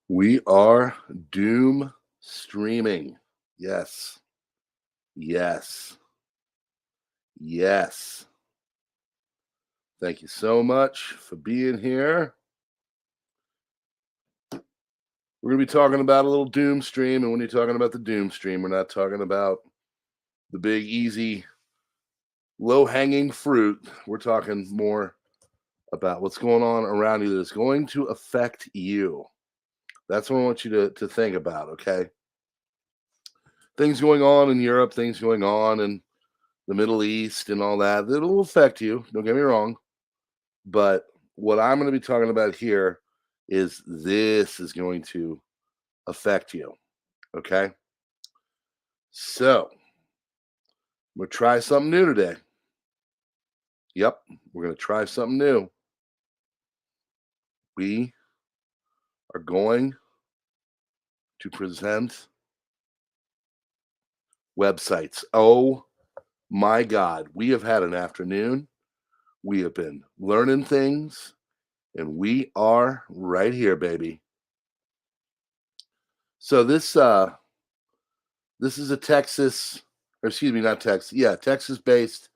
We are doom streaming. Yes. Yes. Yes. Thank you so much for being here. We're going to be talking about a little doom stream. And when you're talking about the doom stream, we're not talking about the big, easy, low hanging fruit. We're talking more about what's going on around you that's going to affect you. That's what I want you to think about, okay? Things going on in Europe, things going on in the Middle East and all that, it'll affect you. Don't get me wrong. But what I'm going to be talking about here is this is going to affect you. Okay. So we're going to try something new today. Yep. We're going to try something new. We are going to present websites. Oh my God. We have had an afternoon. We have been learning things, and we are right here, baby. So this is a Texas, or excuse me, not Texas. Yeah, Texas-based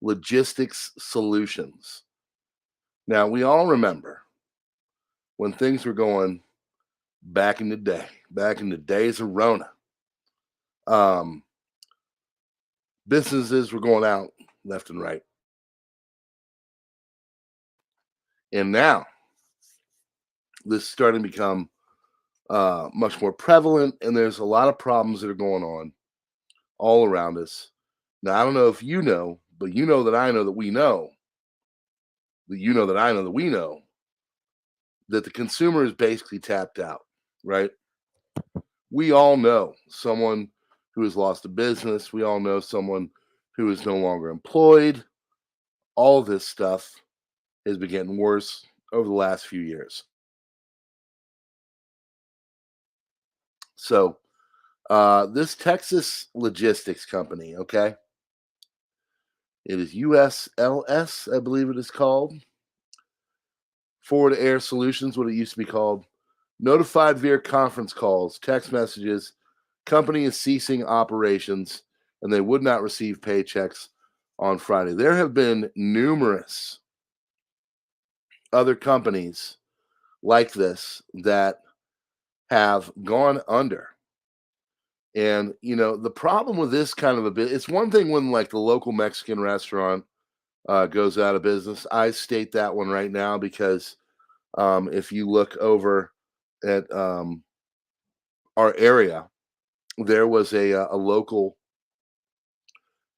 logistics solutions. Now, we all remember when things were going back in the days of Rona. Businesses were going out left and right. And now this is starting to become much more prevalent, and there's a lot of problems that are going on all around us. Now, I don't know if you know, but you know that I know that we know that you know that I know that we know that the consumer is basically tapped out, right? We all know someone who has lost a business. We all know someone who is no longer employed. All this stuff has been getting worse over the last few years. So, this Texas logistics company, okay, it is USLS, I believe it is called. Forward Air Solutions, what it used to be called. Notified via conference calls, text messages, company is ceasing operations, and they would not receive paychecks on Friday. There have been numerous other companies like this that have gone under. And, you know, the problem with this kind of a bit, it's one thing when like the local Mexican restaurant goes out of business. I state that one right now because if you look over at our area, there was a local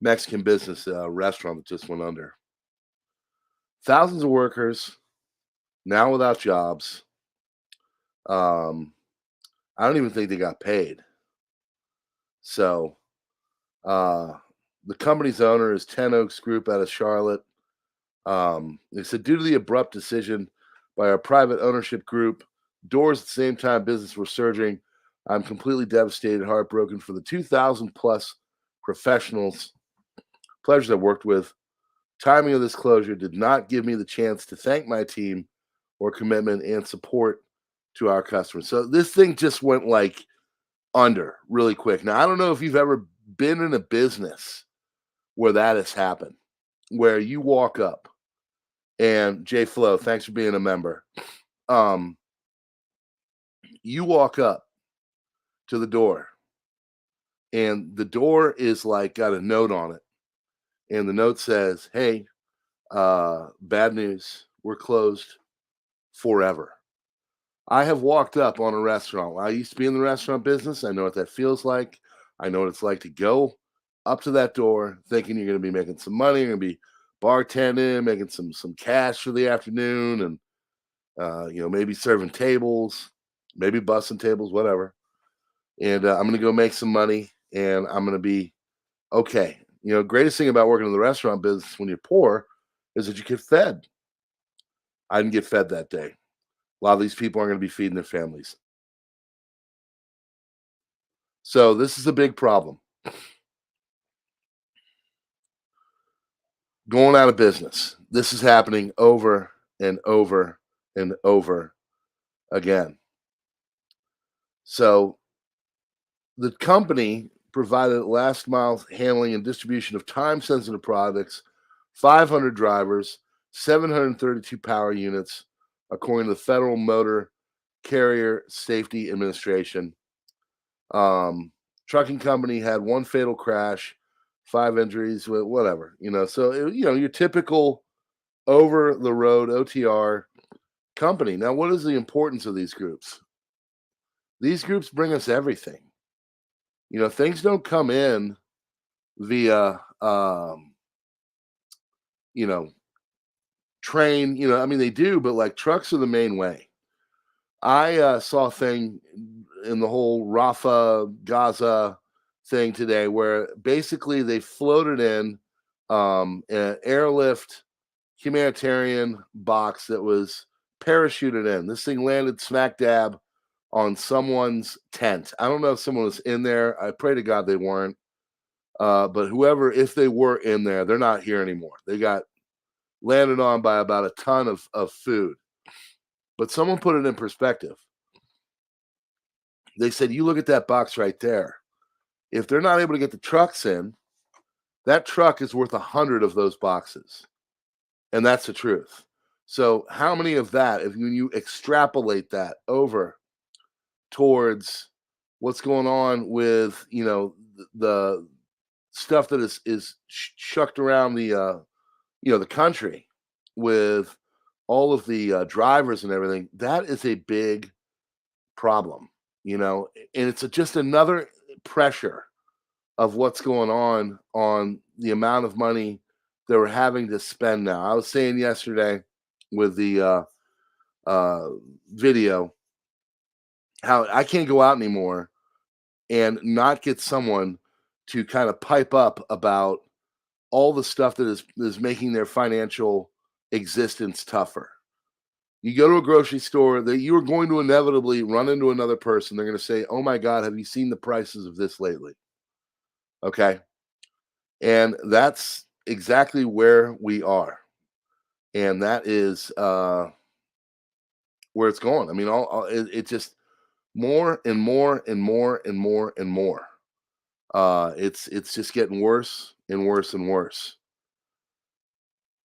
Mexican business restaurant that just went under. Thousands of workers now without jobs. I don't even think they got paid. So the company's owner is 10 Oaks Group out of Charlotte. They said due to the abrupt decision by our private ownership group, doors at the same time business were surging. I'm completely devastated, heartbroken for the 2,000 plus professionals, pledges I worked with. Timing of this closure did not give me the chance to thank my team or commitment and support to our customers. So this thing just went like under really quick. Now, I don't know if you've ever been in a business where that has happened, where you walk up and Jay Flo, thanks for being a member. You walk up to the door and the door is like got a note on it. And the note says, hey, bad news. We're closed forever. I have walked up on a restaurant. I used to be in the restaurant business. I know what that feels like. I know what it's like to go up to that door thinking you're going to be making some money. You're going to be bartending, making some cash for the afternoon, and you know, maybe serving tables, maybe bussing tables, whatever. And I'm going to go make some money, and I'm going to be okay. You know, greatest thing about working in the restaurant business when you're poor is that you get fed. I didn't get fed that day. A lot of these people aren't going to be feeding their families. So this is a big problem. Going out of business. This is happening over and over and over again. So the company provided last mile handling and distribution of time sensitive products, 500 drivers, 732 power units, according to the Federal Motor Carrier Safety Administration. Trucking company had one fatal crash, 5 injuries, whatever, So, your typical over the road OTR company. Now, what is the importance of these groups? These groups bring us everything. Things don't come in via, you know, train. I mean, they do, but like trucks are the main way. I saw a thing in the whole Rafah Gaza thing today where basically they floated in an airlift humanitarian box that was parachuted in. This thing landed smack dab on someone's tent. I don't know if someone was in there. I pray to God they weren't. But whoever, if they were in there, they're not here anymore. They got landed on by about a ton of food. But someone put it in perspective. They said, you look at that box right there. If they're not able to get the trucks in, that truck is worth 100 of those boxes. And that's the truth. So how many of that, if you extrapolate that over towards what's going on with, the stuff that is shucked around the country with all of the drivers and everything, that is a big problem, and it's just another pressure of what's going on the amount of money that we're having to spend now. I was saying yesterday with the video how I can't go out anymore and not get someone to kind of pipe up about all the stuff that is making their financial existence tougher. You go to a grocery store that you are going to inevitably run into another person. They're going to say, "Oh my God, have you seen the prices of this lately?" Okay. And that's exactly where we are. And that is where it's going. I mean, it just more and more and more and more and more. It's just getting worse and worse and worse.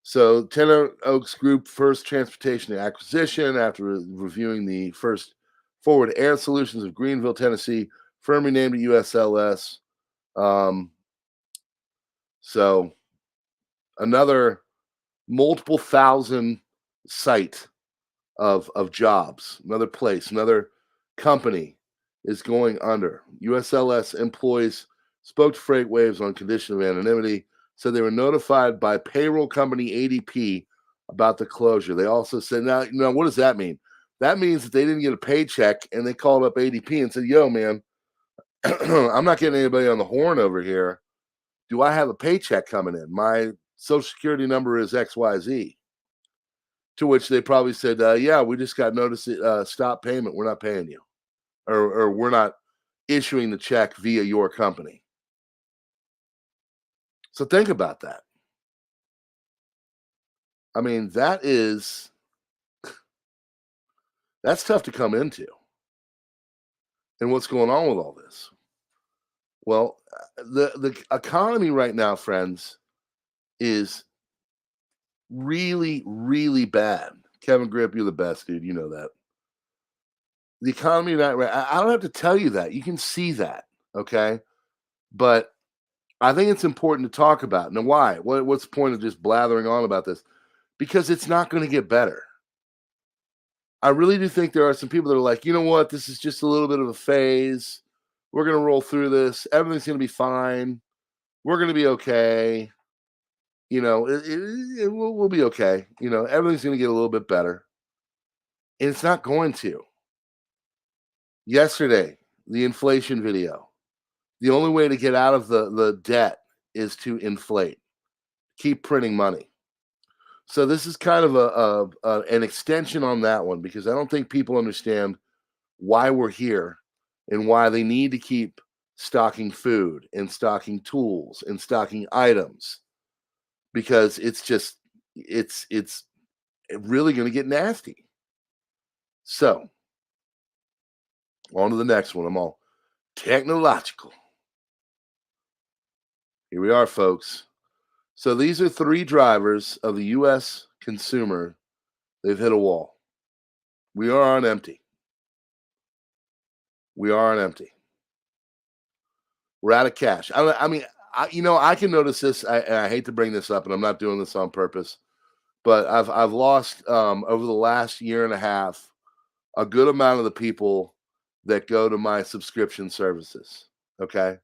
So, Ten Oaks Group first transportation acquisition after reviewing the first forward air solutions of Greenville, Tennessee, firmly named USLS. So, another multiple thousand site of jobs, another place, another company is going under. USLS employees spoke to FreightWaves on condition of anonymity, said they were notified by payroll company ADP about the closure. They also said, now, what does that mean? That means that they didn't get a paycheck and they called up ADP and said, yo, man, I'm not getting anybody on the horn over here. Do I have a paycheck coming in? My social security number is XYZ. To which they probably said, yeah, we just got notice, stop payment. We're not paying you. Or we're not issuing the check via your company. So think about that. I mean, that's tough to come into. And what's going on with all this? Well, the economy right now, friends, is really, really bad. Kevin Grip, you're the best, dude. You know that. The economy right, I don't have to tell you that. You can see that, okay? But I think it's important to talk about. Now, why? What's the point of just blathering on about this? Because it's not going to get better. I really do think there are some people that are like, you know what? This is just a little bit of a phase. We're going to roll through this. Everything's going to be fine. We're going to be okay. We'll be okay. Everything's going to get a little bit better. And it's not going to. Yesterday, the inflation video. The only way to get out of the debt is to inflate. Keep printing money. So this is kind of an extension on that one, because I don't think people understand why we're here and why they need to keep stocking food and stocking tools and stocking items, because it's really going to get nasty. So On to the next one. I'm all technological. Here we are, folks. So these are 3 drivers of the U.S. consumer. They've hit a wall. We are on empty. We are on empty. We're out of cash. I mean, I can notice this. And I hate to bring this up, and I'm not doing this on purpose, but I've lost over the last year and a half a good amount of the people that go to my subscription services. Okay,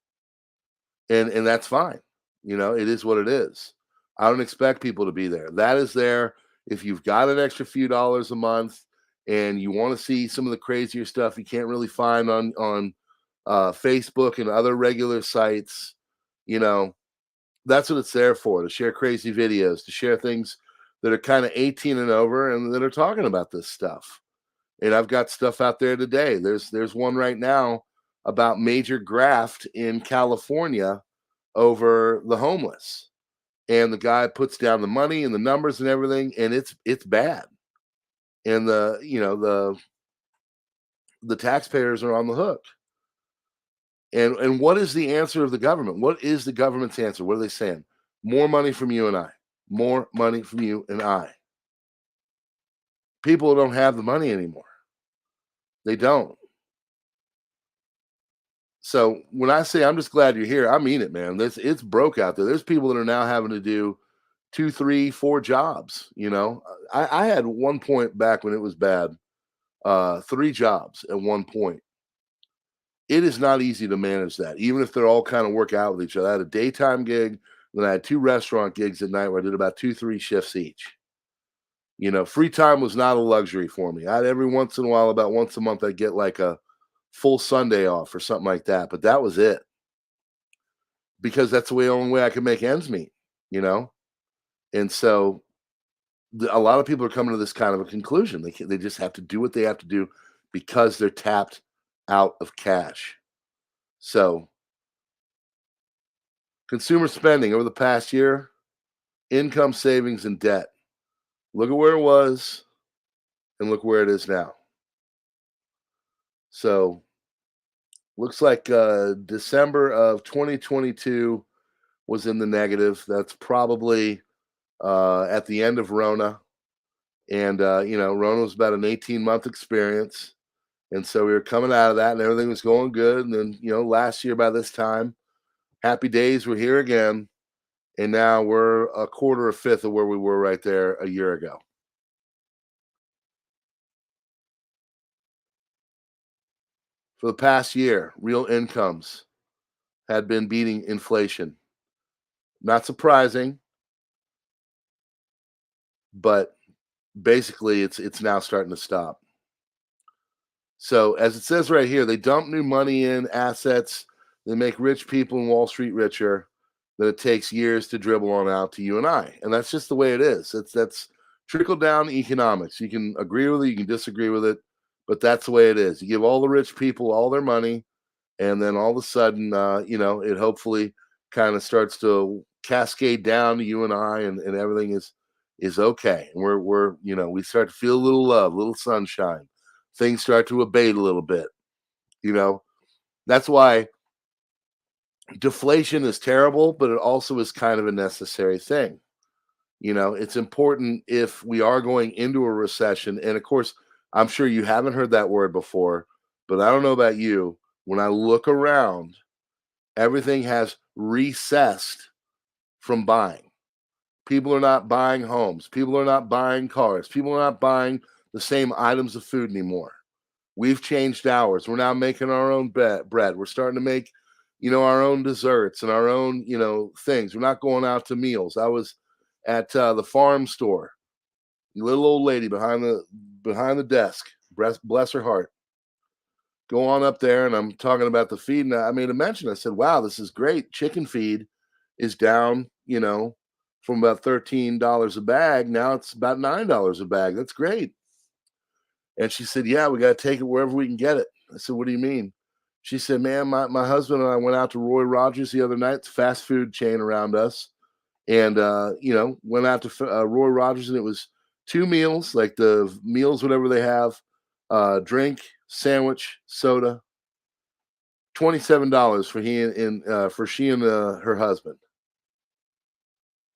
and that's fine. It is what it is. I don't expect people to be there. That is there if you've got an extra few dollars a month and you want to see some of the crazier stuff you can't really find on Facebook and other regular sites. You know, that's what it's there for, to share crazy videos, to share things that are kind of 18 and over and that are talking about this stuff. And I've got stuff out there today. There's one right now about major graft in California over the homeless. And the guy puts down the money and the numbers and everything, and it's bad. And the taxpayers are on the hook. And what is the answer of the government? What is the government's answer? What are they saying? More money from you and I. More money from you and I. People don't have the money anymore. They don't. So when I say I'm just glad you're here, I mean it, man. It's broke out there. There's people that are now having to do 2, 3, 4 jobs. I had one point back when it was bad, 3 jobs at one point. It is not easy to manage that, even if they're all kind of work out with each other. I had a daytime gig, then I had 2 restaurant gigs at night where I did about 2, 3 shifts each. Free time was not a luxury for me. I'd every once in a while, about once a month, I'd get like a full Sunday off or something like that. But that was it, because that's the only way I could make ends meet, And so a lot of people are coming to this kind of a conclusion. They just have to do what they have to do because they're tapped out of cash. So consumer spending over the past year, income, savings, and debt. Look at where it was and look where it is now. So looks like December of 2022 was in the negative. That's probably at the end of Rona. And, Rona was about an 18-month experience. And so we were coming out of that and everything was going good. And then, last year by this time, happy days were here again. And now we're a quarter or fifth of where we were right there a year ago. For the past year, real incomes had been beating inflation. Not surprising, but basically it's now starting to stop. So as it says right here, they dump new money in assets. They make rich people in Wall Street richer. That it takes years to dribble on out to you and I. And that's just the way it is. That's trickle down economics. You can agree with it, you can disagree with it, but that's the way it is. You give all the rich people all their money, and then all of a sudden, it hopefully kind of starts to cascade down to you and I, and everything is okay. And we're we start to feel a little love, a little sunshine. Things start to abate a little bit. That's why deflation is terrible, but it also is kind of a necessary thing. It's important if we are going into a recession. And of course, I'm sure you haven't heard that word before, but I don't know about you. When I look around, everything has recessed from buying. People are not buying homes. People are not buying cars. People are not buying the same items of food anymore. We've changed ours. We're now making our own bread. We're starting to make, our own desserts and our own, things. We're not going out to meals. I was at the farm store. The little old lady behind the desk. Bless her heart. Go on up there, and I'm talking about the feed, and I made a mention. I said, "Wow, this is great. Chicken feed is down, from about $13 a bag. Now it's about $9 a bag. That's great." And she said, "Yeah, we got to take it wherever we can get it." I said, "What do you mean?" She said, "Man, my husband and I went out to Roy Rogers the other night. It's a fast food chain around us. And, went out to Roy Rogers, and it was 2 meals, like the meals, whatever they have, drink, sandwich, soda, $27 for for she and her husband.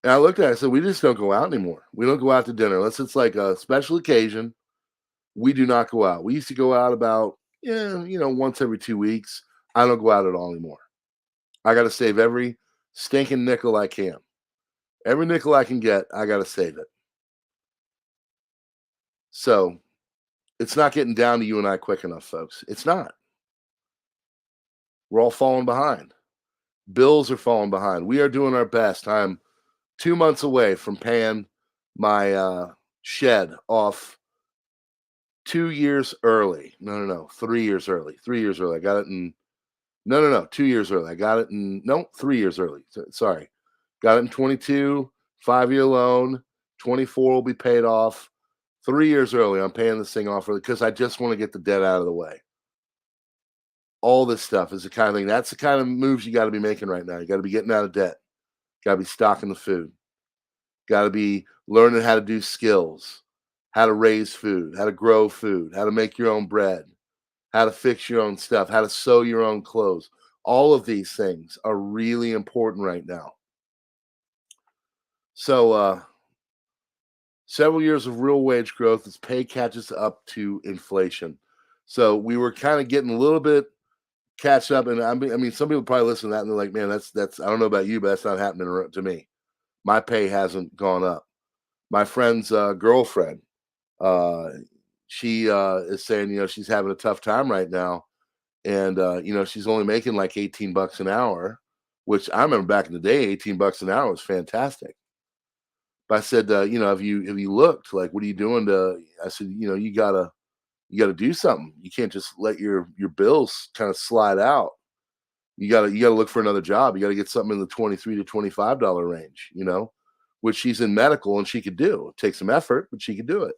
And I looked at it, I said, we just don't go out anymore. We don't go out to dinner unless it's like a special occasion. We do not go out. We used to go out about, yeah, once every 2 weeks. I don't go out at all anymore. I got to save every stinking nickel I can. Every nickel I can get, I got to save it. So it's not getting down to you and I quick enough, folks. It's not. We're all falling behind. Bills are falling behind. We are doing our best. I'm 2 months away from paying my shed off 2 years early. No, 3 years early. 3 years early. I got it in. No. 2 years early. I got it in. No, 3 years early. Sorry. Got it in 22. 5-year loan. 24 will be paid off. 3 years early. I'm paying this thing off early because I just want to get the debt out of the way. All this stuff is the kind of thing. That's the kind of moves you got to be making right now. You got to be getting out of debt. Got to be stocking the food. Got to be learning how to do skills, how to raise food, how to grow food, how to make your own bread, how to fix your own stuff, how to sew your own clothes. All of these things are really important right now. So, several years of real wage growth as pay catches up to inflation. So we were kind of getting a little bit catch up, and I mean, some people probably listen to that and they're like, "Man, that's I don't know about you, but that's not happening to me. My pay hasn't gone up." My friend's girlfriend, she is saying, she's having a tough time right now, and she's only making like $18 an hour, which I remember back in the day, $18 an hour was fantastic. But I said, have you looked? Like, what are you doing to? I said, you gotta do something. You can't just let your bills kind of slide out. You gotta look for another job. You gotta get something in the $23 to $25 range, which she's in medical and she could do. It takes some effort, but she could do it.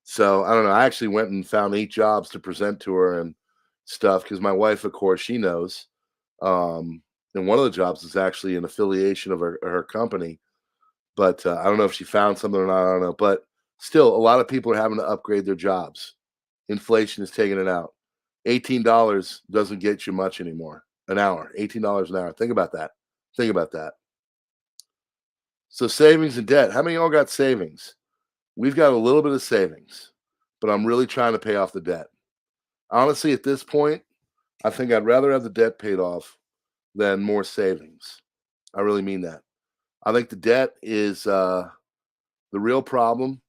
So I don't know. I actually went and found 8 jobs to present to her and stuff because my wife, of course, she knows. And one of the jobs is actually an affiliation of her company. But I don't know if she found something or not. I don't know. But still, a lot of people are having to upgrade their jobs. Inflation is taking it out. $18 doesn't get you much anymore. An hour, $18 an hour. Think about that. Think about that. So savings and debt. How many of y'all got savings? We've got a little bit of savings, but I'm really trying to pay off the debt. Honestly, at this point, I think I'd rather have the debt paid off than more savings. I really mean that. I think the debt is the real problem.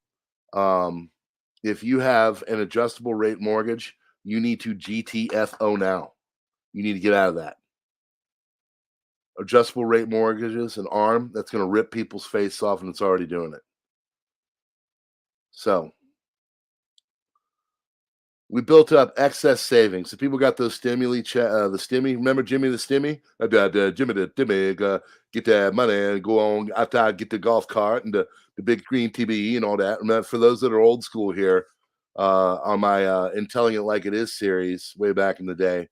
If you have an adjustable rate mortgage, you need to GTFO now. You need to get out of that. Adjustable rate mortgages, an arm that's going to rip people's face off, and it's already doing it. So we built up excess savings. So people got those stimuli, the stimmy. Remember Jimmy the Stimmy? Jimmy the Timmy, get that money and go on outside, get the golf cart and the big screen TV and all that. And for those that are old school here, on my In Telling It Like It Is series way back in the day,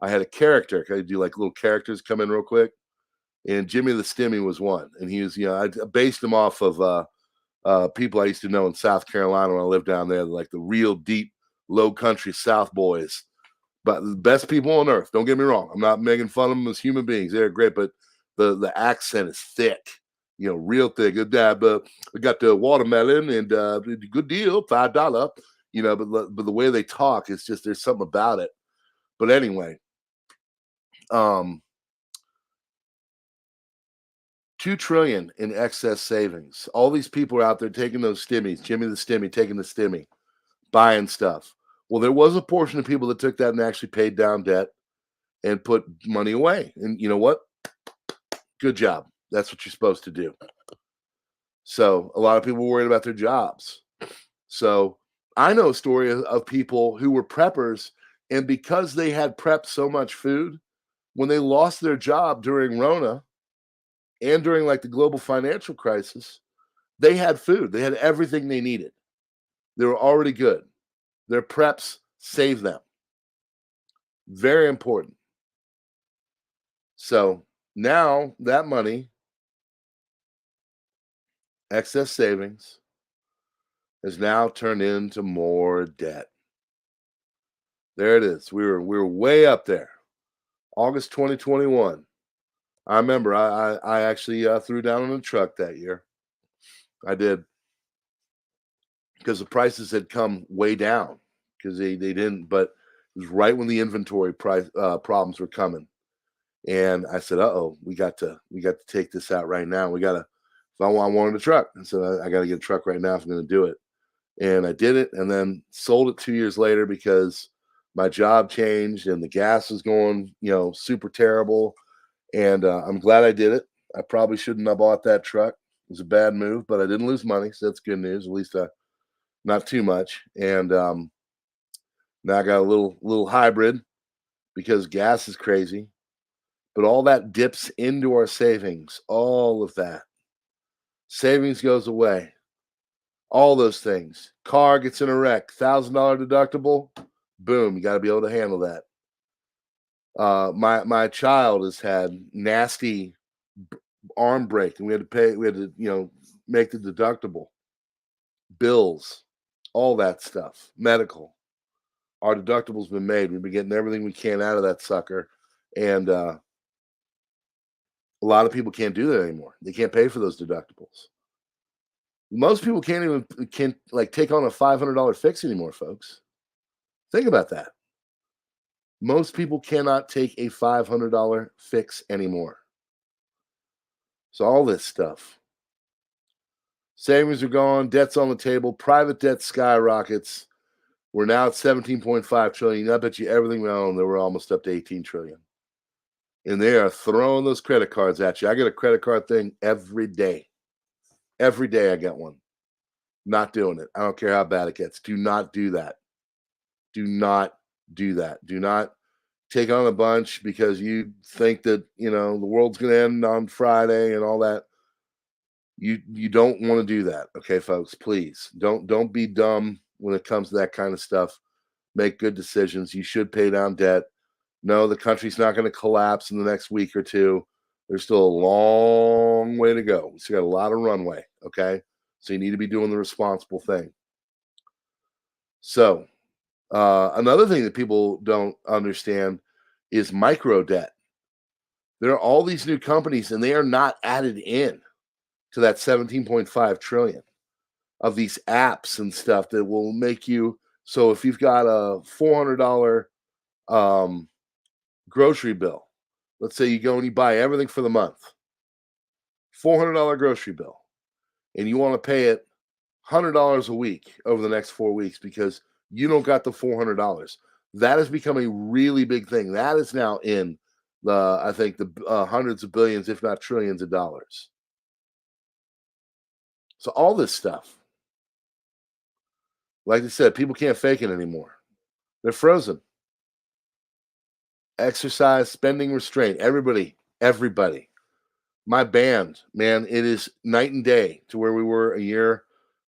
I had a character. Can I do like little characters come in real quick? And Jimmy the Stimmy was one. And he was, I based him off of people I used to know in South Carolina when I lived down there, like the real deep, low country South boys. But the best people on earth. Don't get me wrong. I'm not making fun of them as human beings. They're great, but the accent is thick, real thick. But I got the watermelon and good deal, $5. But the way they talk, it's just there's something about it. But anyway, 2 trillion in excess savings. All these people are out there taking those stimmies. Jimmy the Stimmy taking the stimmy, buying stuff. Well, there was a portion of people that took that and actually paid down debt and put money away. And you know what? Good job. That's what you're supposed to do. So a lot of people were worried about their jobs. So I know a story of people who were preppers, and because they had prepped so much food, when they lost their job during Rona and during like the global financial crisis, they had food. They had everything they needed. They were already good. Their preps saved them. Very important. So now that money, excess savings, has now turned into more debt. There it is. We were way up there. August 2021. I remember I actually threw down on a truck that year. I did, because the prices had come way down, because they didn't, but it was right when the inventory price problems were coming. And I said, "Uh-oh, we got to take this out right now. We got to, if I wanted a truck." And so I got to get a truck right now if I'm going to do it. And I did it, and then sold it 2 years later because my job changed and the gas was going, super terrible. And I'm glad I did it. I probably shouldn't have bought that truck. It was a bad move, but I didn't lose money, so that's good news. At least not too much. And now I got a little hybrid because gas is crazy. But all that dips into our savings. All of that savings goes away. All those things. Car gets in a wreck, $1,000 deductible. Boom, you got to be able to handle that. My child has had nasty arm break, and we had to pay. We had to make the deductible, bills, all that stuff, medical. Our deductible's been made. We've been getting everything we can out of that sucker, and a lot of people can't do that anymore. They can't pay for those deductibles. Most people can't take on a $500 fix anymore, folks. Think about that. Most people cannot take a $500 fix anymore. So all this stuff. Savings are gone, debt's on the table, private debt skyrockets. We're now at 17.5 trillion. I bet you everything we own, we're almost up to 18 trillion. And they are throwing those credit cards at you. I get a credit card thing every day. Every day I get one. Not doing it. I don't care how bad it gets. Do not do that. Do not do that. Do not take on a bunch because you think that, the world's going to end on Friday and all that. You don't want to do that. Okay, folks, please don't be dumb when it comes to that kind of stuff. Make good decisions. You should pay down debt. No, the country's not going to collapse in the next week or two. There's still a long way to go. We still got a lot of runway. Okay. So you need to be doing the responsible thing. So another thing that people don't understand is micro debt. There are all these new companies, and they are not added in to that 17.5 trillion of these apps and stuff that will make you. So if you've got a $400 grocery bill, let's say you go and you buy everything for the month, $400 grocery bill, and you want to pay it $100 a week over the next 4 weeks because you don't got the $400. That has become a really big thing. That is now in I think the hundreds of billions, if not trillions of dollars. So all this stuff, like I said, people can't fake it anymore. They're frozen. Exercise, spending restraint. Everybody. My band, man, it is night and day to where we were a year.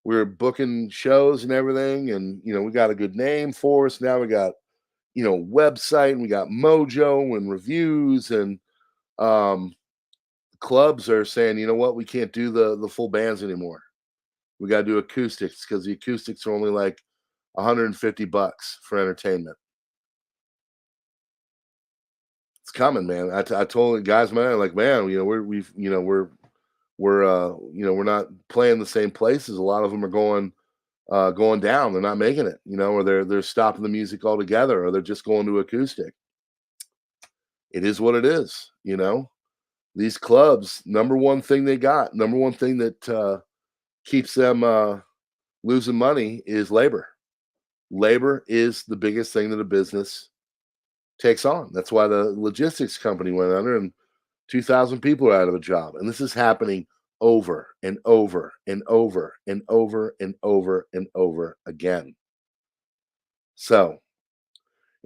We were booking shows and everything, and we got a good name for us. Now we got website, and we got mojo and reviews, and clubs are saying, you know what, we can't do the full bands anymore. We got to do acoustics because the acoustics are only like $150 for entertainment. It's coming, man. I told the guys, man, like, man, we're not playing the same places. A lot of them are going down. They're not making it, or they're stopping the music altogether, or they're just going to acoustic. It is what it is, These clubs, number one thing that keeps them losing money is labor. Labor is the biggest thing that a business takes on. That's why the logistics company went under, and 2,000 people are out of a job. And this is happening over and over and over and over and over and over again. So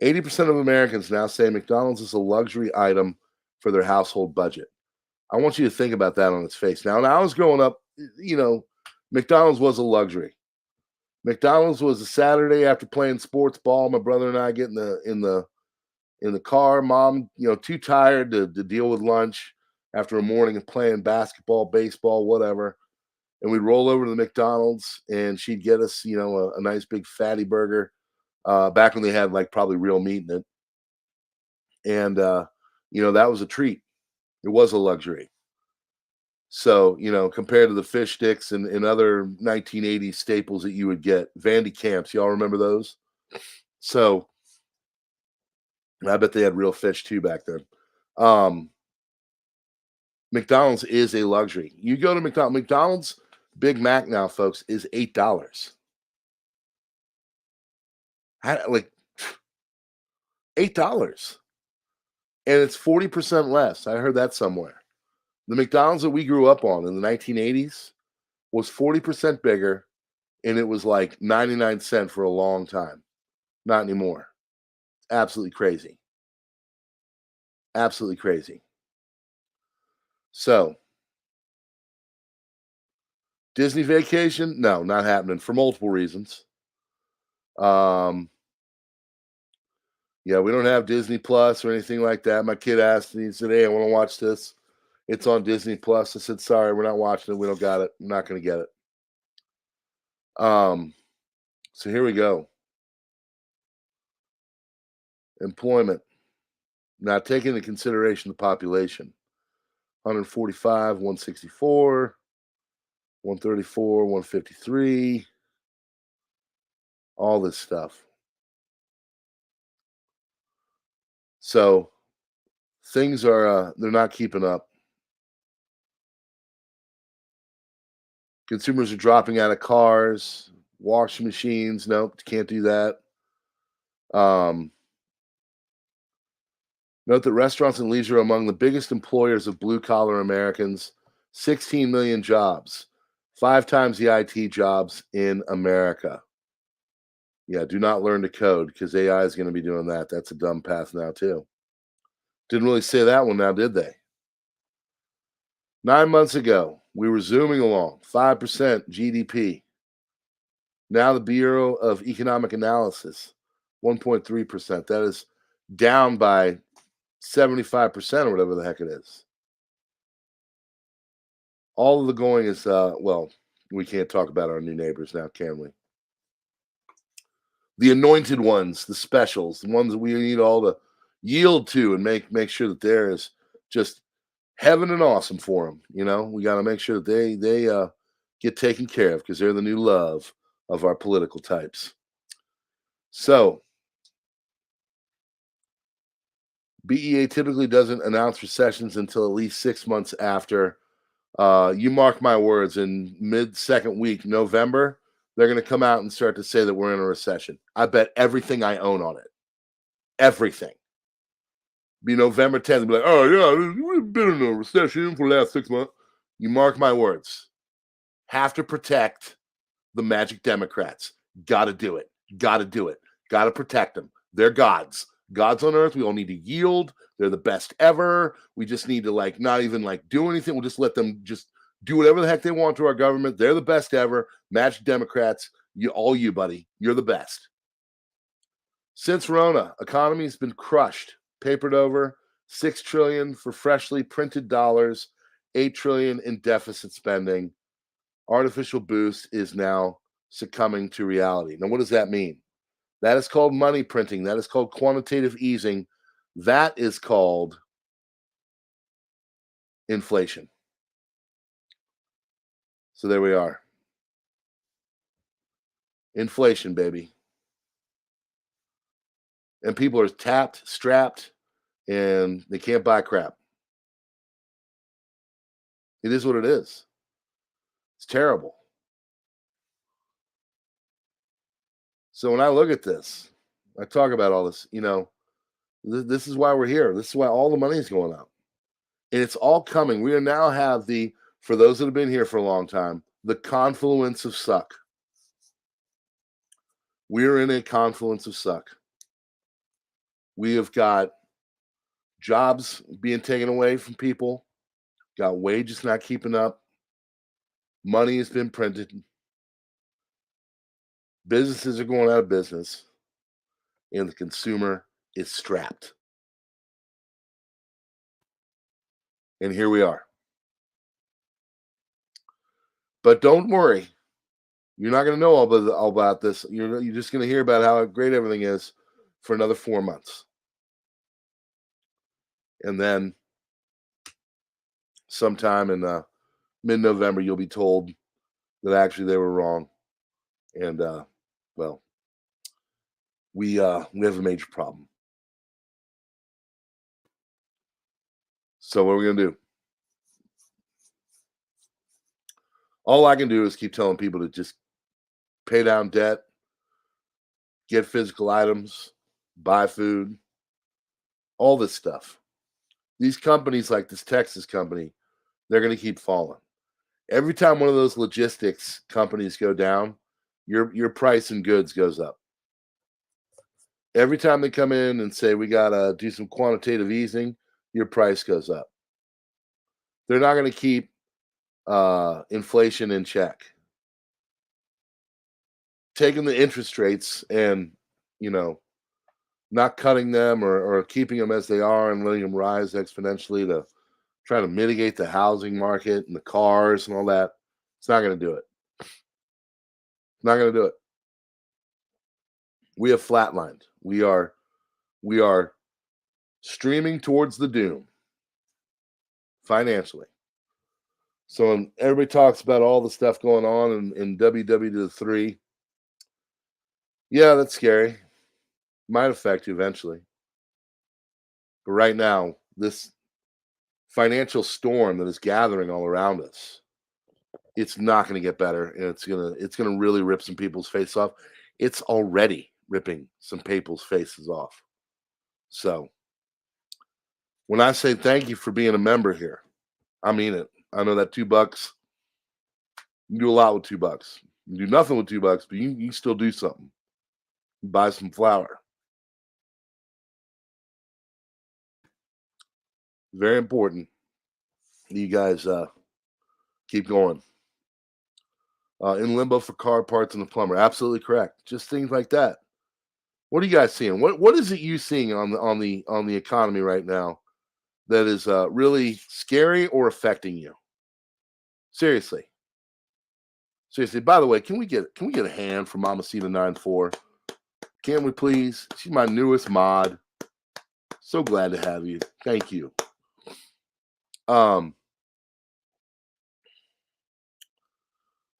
80% of Americans now say McDonald's is a luxury item for their household budget. I want you to think about that on its face. Now, when I was growing up, McDonald's was a luxury. McDonald's was a Saturday after playing sports ball. My brother and I get in the car. Mom, too tired to deal with lunch after a morning of playing basketball, baseball, whatever. And we'd roll over to the McDonald's, and she'd get us, a nice big fatty burger, back when they had like probably real meat in it. And, that was a treat. It was a luxury. So, compared to the fish sticks and other 1980s staples that you would get, Vandy Camps, y'all remember those? So, I bet they had real fish too back then. McDonald's is a luxury. You go to McDonald's Big Mac now, folks, is $8. Like $8. And it's 40% less. I heard that somewhere. The McDonald's that we grew up on in the 1980s was 40% bigger, and it was like 99 cents for a long time. Not anymore. Absolutely crazy. Absolutely crazy. So, Disney vacation? No, not happening for multiple reasons. Yeah, we don't have Disney Plus or anything like that. My kid asked me, he said, "Hey, I want to watch this. It's on Disney Plus." I said, "Sorry, we're not watching it. We don't got it. I'm not going to get it." So here we go. Employment. Now, taking into consideration the population, 145, 164, 134, 153, all this stuff. So things are, they're not keeping up. Consumers are dropping out of cars, washing machines. Nope, can't do that. Note that restaurants and leisure are among the biggest employers of blue collar Americans, 16 million jobs, 5 times the IT jobs in America. Yeah, do not learn to code because AI is going to be doing that. That's a dumb path now, too. Didn't really say that one now, did they? 9 months ago, we were zooming along, 5% GDP. Now the Bureau of Economic Analysis, 1.3%. That is down by 75% or whatever the heck it is. All of the going is, well, we can't talk about our new neighbors now, can we? The anointed ones, the specials, the ones that we need all to yield to and make sure that there is just heaven and awesome for them. We got to make sure that they get taken care of because they're the new love of our political types. So BEA typically doesn't announce recessions until at least 6 months after. You mark my words, in mid-second week, November, they're going to come out and start to say that we're in a recession. I bet everything I own on it. Everything. Be November 10th, be like, "Oh, yeah, we've been in a recession for the last 6 months." You mark my words. Have to protect the magic Democrats. Got to do it. Got to do it. Got to protect them. They're gods. Gods on earth. We all need to yield. They're the best ever. We just need to not even do anything. We'll just let them just do whatever the heck they want to our government. They're the best ever. Magic Democrats, you, buddy. You're the best. Since Rona, economy has been crushed, papered over, $6 trillion for freshly printed dollars, $8 trillion in deficit spending. Artificial boost is now succumbing to reality. Now, what does that mean? That is called money printing. That is called quantitative easing. That is called inflation. So there we are. Inflation, baby. And people are tapped, strapped, and they can't buy crap. It is what it is. It's terrible. So when I look at this, I talk about all this, this is why we're here. This is why all the money is going out. And it's all coming. We now have for those that have been here for a long time, the confluence of suck. We're in a confluence of suck. We have got jobs being taken away from people, got wages not keeping up, money has been printed, businesses are going out of business, and the consumer is strapped. And here we are. But don't worry, You're not going to know all about this. You're just going to hear about how great everything is for another 4 months. And then sometime in mid-November, you'll be told that actually they were wrong. And well, we have a major problem. So what are we going to do? All I can do is keep telling people to just pay down debt, get physical items, buy food, all this stuff. These companies like this Texas company, they're going to keep falling. Every time one of those logistics companies go down, your price in goods goes up. Every time they come in and say we got to do some quantitative easing, your price goes up. They're not going to keep inflation in check. Taking the interest rates and, you know, not cutting them or keeping them as they are and letting them rise exponentially to try to mitigate the housing market and the cars and all that, it's not going to do it. Not going to do it. We have flatlined. We are streaming towards the doom financially. So when everybody talks about all the stuff going on in WW3, yeah, that's scary. Might affect you eventually. But right now, this financial storm that is gathering all around us, it's not going to get better, and it's gonna really rip some people's face off. It's already ripping some people's faces off. So when I say thank you for being a member here, I mean it. I know that $2, you can do a lot with $2. You can do nothing with $2, but you can still do something. Buy some flour. Very important. You guys keep going. In limbo for car parts and the plumber. Absolutely correct. Just things like that. What are you guys seeing? What is it you seeing on the economy right now that is really scary or affecting you? Seriously. Seriously. By the way, can we get a hand from Mamacita94? Can we please? She's my newest mod. So glad to have you. Thank you. Not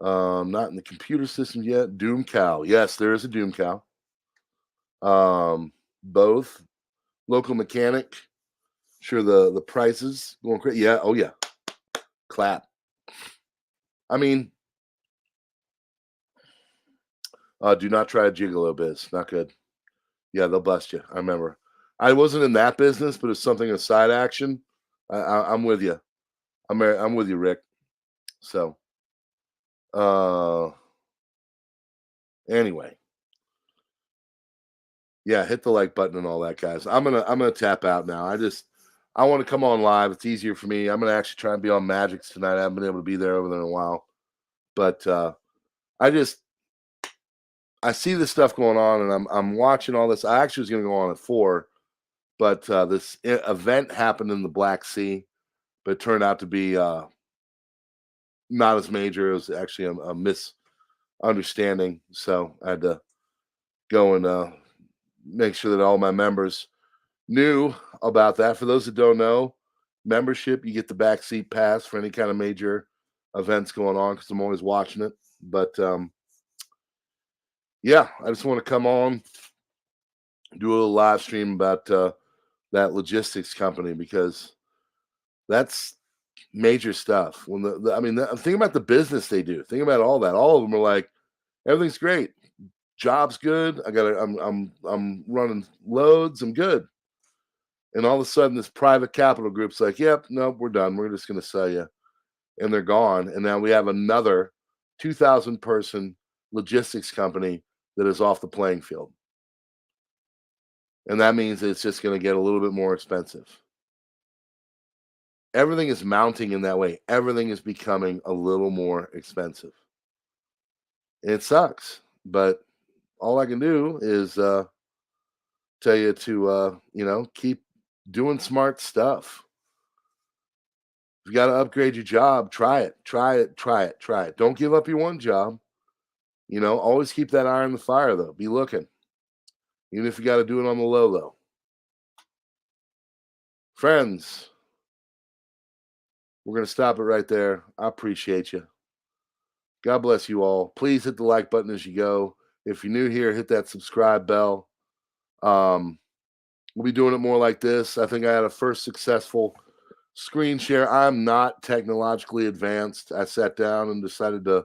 in the computer system yet. Doom Cow. Yes, there is a Doom Cow. Both local mechanic. Sure, the prices going crazy. Yeah. Oh yeah. Clap. I mean, do not try a gigolo biz. Not good. Yeah, they'll bust you. I remember. I wasn't in that business, but it's something a side action. I'm with you. I'm with you, Rick. So, anyway, yeah, hit the like button and all that, guys. I'm gonna tap out now. I want to come on live. It's easier for me. I'm gonna actually try and be on Magic's tonight. I haven't been able to be there over there in a while, but I see this stuff going on, and I'm watching all this. I actually was gonna go on at 4, but this event happened in the Black Sea, but it turned out to be not as major. It was actually a misunderstanding, so I had to go and make sure that all my members knew about that. For those that don't know, membership, you get the backseat pass for any kind of major events going on because I'm always watching it. But yeah, I just want to come on, do a little live stream about that logistics company because that's major stuff. When think about the business they do. Think about all that. All of them are like, everything's great. Job's good. I'm running loads. I'm good. And all of a sudden, this private capital group's like, yep, nope, we're done. We're just going to sell you. And they're gone. And now we have another 2,000 person logistics company that is off the playing field. And that means it's just going to get a little bit more expensive. Everything is mounting in that way. Everything is becoming a little more expensive. It sucks. But all I can do is tell you to, keep doing smart stuff. If you got to upgrade your job, try it. Don't give up your one job. You know, always keep that eye on the fire, though. Be looking. Even if you got to do it on the low. Friends, we're going to stop it right there. I appreciate you. God bless you all. Please hit the like button as you go. If you're new here, hit that subscribe bell. We'll be doing it more like this. I think I had a first successful screen share. I'm not technologically advanced. I sat down and decided to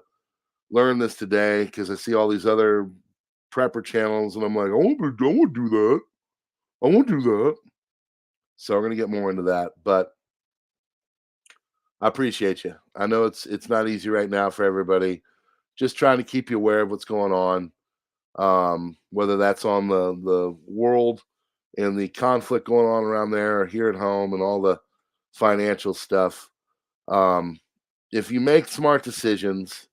learn this today because I see all these other prepper channels, and I'm like, I want to do that. I want to do that. So we're going to get more into that. But I appreciate you. I know it's not easy right now for everybody. Just trying to keep you aware of what's going on, whether that's on the world and the conflict going on around there, or here at home, and all the financial stuff. If you make smart decisions,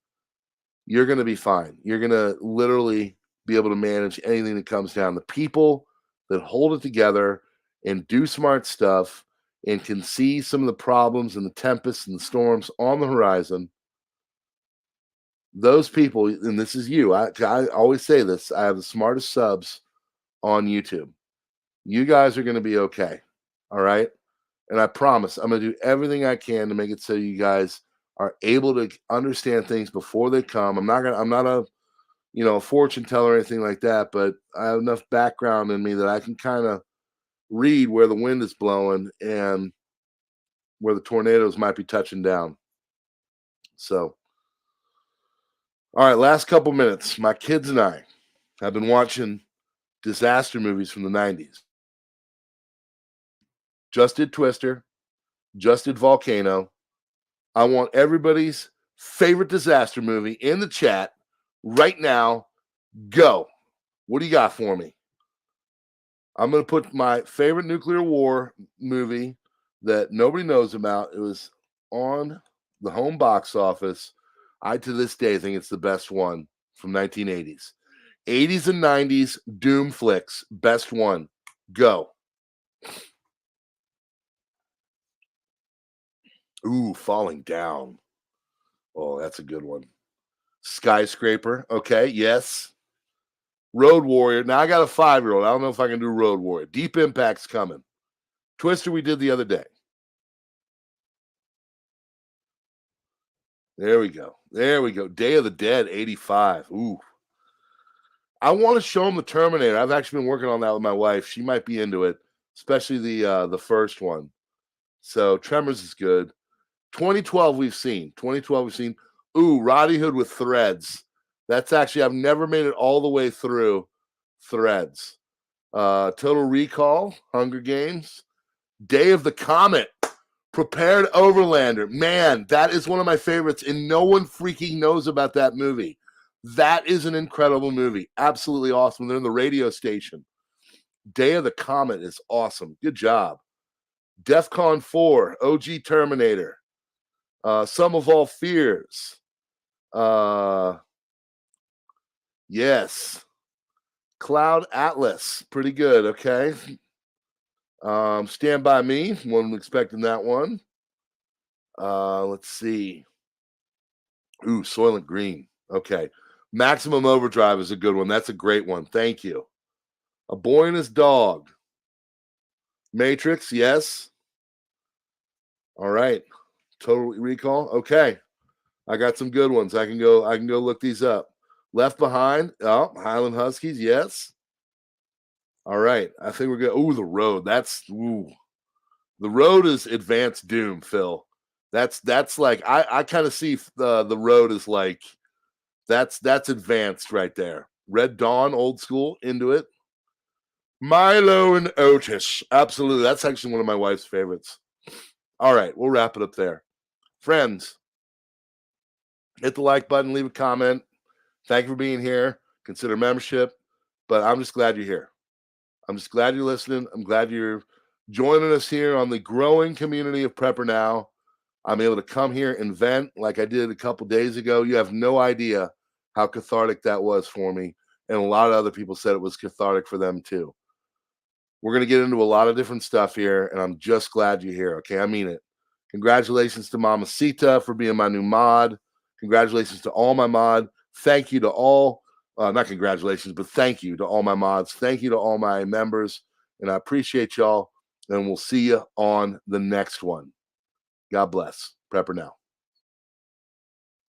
you're going to be fine. You're going to literally be able to manage anything that comes down. The people that hold it together and do smart stuff and can see some of the problems and the tempests and the storms on the horizon, those people, and this is you, I always say this, I have the smartest subs on YouTube. You guys are going to be okay. All right. And I promise I'm going to do everything I can to make it so you guys are able to understand things before they come. I'm not a, a fortune teller or anything like that, but I have enough background in me that I can kind of read where the wind is blowing and where the tornadoes might be touching down. So, all right, last couple minutes. My kids and I have been watching disaster movies from the 90s. Just did Twister, just did Volcano. I want everybody's favorite disaster movie in the chat right now. Go. What do you got for me? I'm going to put my favorite nuclear war movie that nobody knows about. It was on the home box office. I, to this day, think it's the best one from 1980s. 80s and 90s doom flicks. Best one. Go. Ooh, Falling Down. Oh, that's a good one. Skyscraper. Okay, yes. Road Warrior. Now, I got a 5-year-old. I don't know if I can do Road Warrior. Deep Impact's coming. Twister we did the other day. There we go. There we go. Day of the Dead, 85. Ooh. I want to show them the Terminator. I've actually been working on that with my wife. She might be into it, especially the first one. So Tremors is good. 2012 we've seen. Ooh, Roddy Hood with Threads. That's actually, I've never made it all the way through Threads. Total Recall, Hunger Games. Day of the Comet. Prepared Overlander. Man, that is one of my favorites, and no one freaking knows about that movie. That is an incredible movie. Absolutely awesome. They're in the radio station. Day of the Comet is awesome. Good job. DEFCON 4, OG Terminator. Sum of All Fears. Yes. Cloud Atlas. Pretty good, okay. Stand By Me. Wasn't expecting that one. Let's see. Ooh, Soylent Green. Okay. Maximum Overdrive is a good one. That's a great one. Thank you. A Boy and His Dog. Matrix, yes. All right. Total Recall. Okay. I got some good ones. I can go look these up. Left Behind. Oh, Highland Huskies, yes. All right. I think we're good. Ooh, The Road. The Road is advanced Doom, Phil. That's like I kind of see the Road as like that's advanced right there. Red Dawn, old school, into it. Milo and Otis. Absolutely. That's actually one of my wife's favorites. All right, we'll wrap it up there. Friends, hit the like button, leave a comment. Thank you for being here. Consider membership. But I'm just glad you're here. I'm just glad you're listening. I'm glad you're joining us here on the growing community of PrepperNow. I'm able to come here and vent like I did a couple days ago. You have no idea how cathartic that was for me. And a lot of other people said it was cathartic for them too. We're going to get into a lot of different stuff here, and I'm just glad you're here. Okay, I mean it. Congratulations to Mama Sita for being my new mod. Congratulations to all my mod Thank you to all, not congratulations, but thank you to all my mods. Thank you to all my members. And I appreciate y'all. And we'll see you on the next one. God bless. PrepperNow.